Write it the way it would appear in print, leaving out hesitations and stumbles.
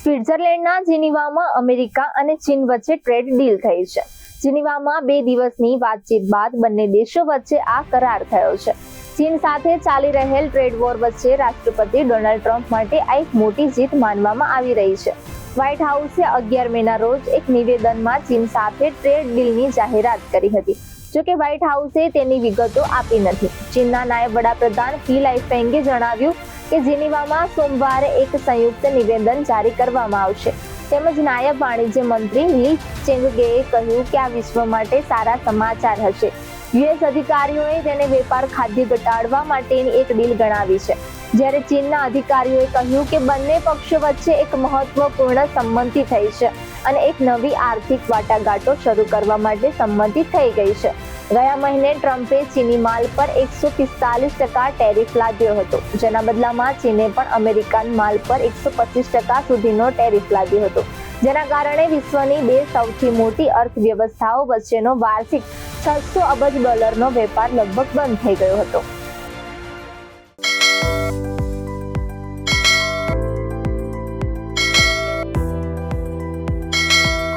સ્વિટ્ઝરલેન્ડના જીનીવામાં America અને ચીન વચ્ચે ટ્રેડ ડીલ થઈ છે. જીનીવામાં 2 દિવસની વાતચીત બાદ બંને દેશો વચ્ચે આ કરાર થયો છે. ચીન સાથે ચાલી રહેલ ટ્રેડ વોર વચ્ચે રાષ્ટ્રપતિ ડોનાલ્ડ ટ્રમ્પ માટે આ એક મોટી જીત માનવામાં આવી રહી છે. વ્હાઇટ હાઉસે 11 મેના રોજ એક નિવેદનમાં ચીન સાથે ટ્રેડ ડીલની જાહેરાત કરી હતી. જોકે વ્હાઇટ હાઉસે તેની વિગતો આપી નથી. ચીનના નાયબ વડાપ્રધાન ફી લાઇફેંગે જણાવ્યું કે જીનીવામાં સોમવારે એક સંયુક્ત નિવેદન જારી કરવામાં આવશે. તેમજ નાયબ વાણિજ્ય મંત્રી લી ચેંગગેએ કહ્યું કે આ વિશ્વ માટે સારા સમાચાર હશે. યુએસ અધિકારીઓએ તેને વેપાર ખાદ્ય ઘટાડવા માટેની એક ડીલ ગણાવી છે, જ્યારે ચીનના અધિકારીઓએ કહ્યું કે બંને પક્ષો વચ્ચે એક મહત્વપૂર્ણ સંમતિ થઈ છે અને એક નવી આર્થિક વાટાઘાટો શરૂ કરવા માટે સંમતિ થઈ ગઈ છે. ગયા મહિને ટ્રમ્પે ચીની માલ પર 145% ટેરિફ લાદ્યો હતો, જેના બદલામાં ચીને પણ અમેરિકન માલ પર 125% સુધીનો ટેરિફ લાદ્યો હતો, જેના કારણે વિશ્વની 2 સૌથી મોટી અર્થવ્યવસ્થાઓ વચ્ચેનો વાર્ષિક $600 અબજ વેપાર લગભગ બંધ થઈ ગયો હતો.